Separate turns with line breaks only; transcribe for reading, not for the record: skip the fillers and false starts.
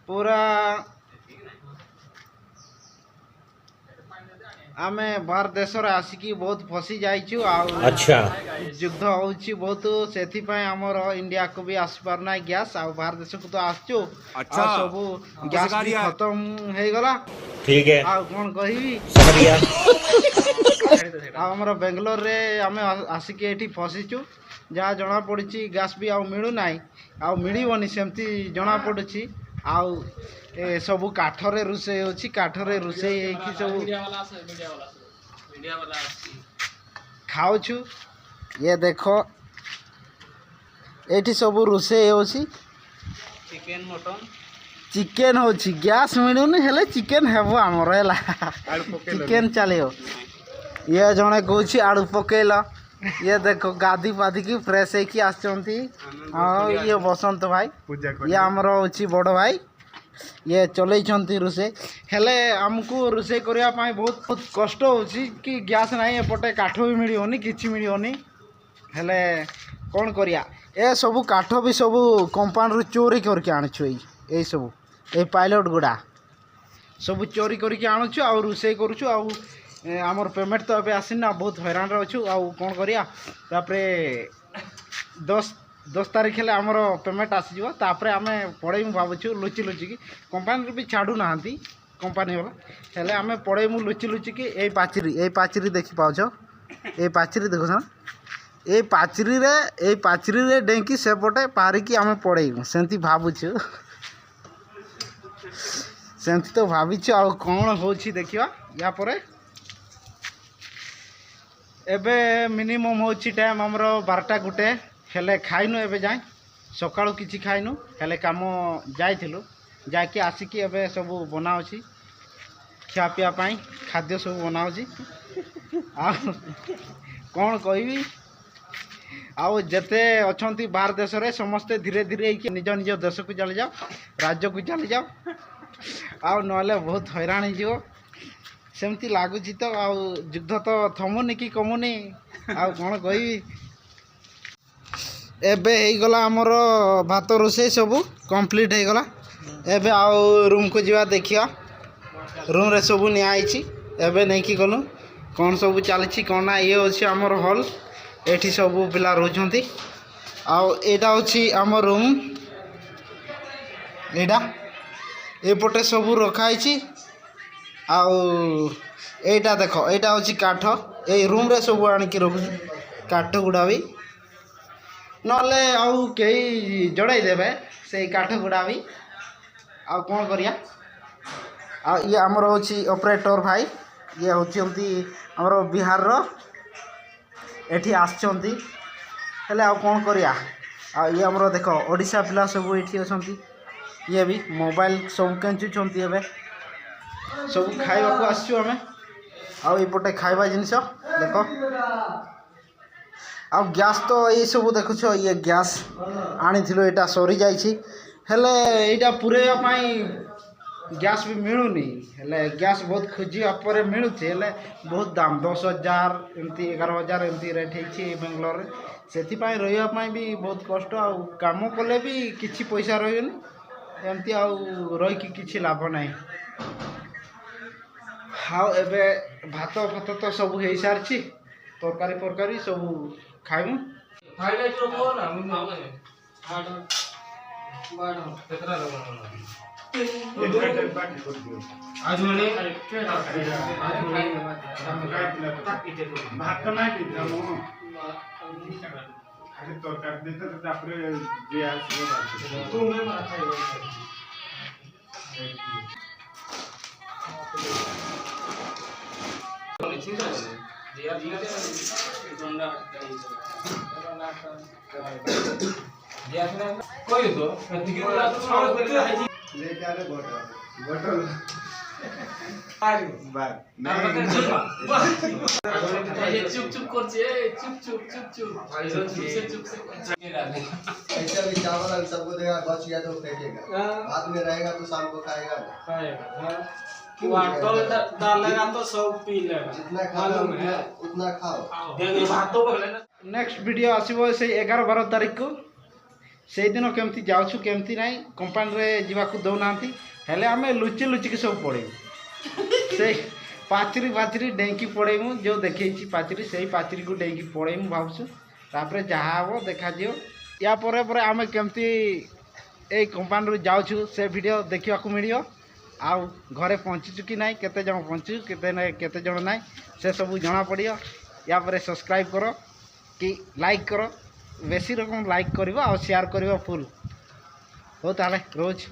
पूरा आमे बाहर देश रे आसिकी बहुत फसी जाइछु
अच्छा
युद्ध होउछि बहुत सेथि पय हमर इंडिया को भी आस पार ना गैस आ बाहर देश को तो आछछु अच्छा सब गैस भी खत्म हे गला
ठीक है
आ कोन कहिबी
समझ गया
आ हमर बेंगलोर रे आमे आसिकी एठी फसिछु जहाँ जना पड़ी गैस भी आउ मिलू ना आउ मिलबनी सेमती जना पड़ी आउ ए सब काठरे रोषे होची काठरे रोषे की सब खाऊछु ये देखो एठी सब रोषे होची चिकन मटन चिकन होची गैस मिलुनी हेले चिकन हेबो हमर हैला चिकन चलियो ये जणे कहूची आड़ू पकेला ये देखो गादी पादी की फ्रेश है कि आसचंती हाँ ये बसंत भाई ये आमर होची बड़ भाई ये चलैछंती रोषे हेले हमको रोषे करिया पाए बहुत बहुत कष्ट होची कि गैस नाही एपटे काठ भी मिलियोनी किछि मिलियोनी हेले कोन करिया ए सब काठ भी सब कंपाउंड रु चोरी करके आनछु ए सब ए पायलट गुडा सब चोरी करके आनछु आ रोषे करूछु आ आमर पेमेंट तो अबे आसीना बहुत हैरान रछु आ कोन करिया तापरे 10 तारीख हेले आमर पेमेंट आसी जिवो तापरे आमे पढै मु भाबुछु लुचि लुचि की कंपनी भी छाडू नाहंती कंपनी वाला हेले आमे पढै मु लुचि लुचि की ए पाचरी देखि पाउछो ए पाचरी देखो ना ए पाचरी रे डेंकी सेपटे पारी की आमे पढै सेंती भाबुछु सेंती तो भाबिछु आ कोन होछि देखिवा या परे एबे मिनिमम होची टाइम हमरो 12टा गुटे हेले खाइनु एबे जाय सकाळु किछि खाइनु हेले काम जाइथिलु जाके आसिकी एबे सब बनाउछि खिया पिया पाई खाद्य सब बनाउछि आ कोन कहबी आउ जते अछंती बाहर देश रे समस्त धीरे धीरे निज निज देश को चली जाओ राज्य को चली जाओ आउ नले बहुत हैरान हो जिवो सेमती लागुची तो आउ युद्ध तो थमुनी कि कमुनी आउ कौन कहबी एबे हे गला हमर भात रोषे सब कंप्लीट हे गला एबे आउ रूम को जीवा देखिया रूम रे सब निया आइची एबे नै कि गलु कौन सब चलछि कोन ना ये होछि हमर हॉल एठी सब पिला रहउछंती आउ एटा होछि हमर रूम एटा एपटे सब रखाइछि आउ एटा देखो एटा होची काठ ए रूम रे सब आनी की रखु काठ गुडा भी नले आउ केही जड़ाई देबे से काठ गुडा भी आ कोन करिया आ ये हमर होची ऑपरेटर भाई ये होचंती हमर बिहार रो एठी आछंती हेले आ कोन करिया आ ये हमर देखो ओडिसा पिला सब एठी अछंती ये भी मोबाइल सब केंचुचंती एबे सब खाइबा को आसछु हमें आउ एपटे खाइबा जिनिस देखो आ गैस तो ये सब देखु छो ये गैस आनी थिलो एटा सरी जाइछि हेले एटा पुरेया पाई गैस भी मिलुनी हेले गैस बहुत खोजी अपरे मिलुछि हेले बहुत दाम 10,000 एमती 11,000 एमती रेट हेछि बेंगलोर रे सेथि पाई रहिया पाई भी बहुत कष्ट आ काम कले भी किछि पैसा रहियोनी एमती आ रहि कि किछि लाभ नाही हाँ एबे भात फात तो सब हो सारी तरकारी परकारी सब खाइमु
चुप चुप करछे चुप चुप चुप चुप ऐसा भी चावल सबको देगा बच गया तो फेंकेगा बाद में रहेगा तो शाम को खाएगा वाटल डालेगा तो सब पी लेगा
जितना खाता
मालूम है
उतना खाओ।
देख भात तो पहले ना
नेक्स्ट वीडियो आसो से 11-12 तारीख को से दिन केमती जाऊँ केमती ना कंपानी जावाक दौना हेले आम लुचि लुचिकी सब पड़ेबू से पाचरी डेंकी पड़ेबू जो देखी पाचरी से पाचरी को डेंकी पड़ेबू भावसु तापर जहाँ हम देखा या पर आम केमती ए कंपानी जाऊँ से वीडियो देखा मिल आउ घरे पहुँचीचु कि ना केते जन पहुँचु केते जन ना से सब जना पड़ या पर सब्सक्राइब करो कि लाइक करो बेसी रकम लाइक कर शेयर कर फुल हो ताले रोज।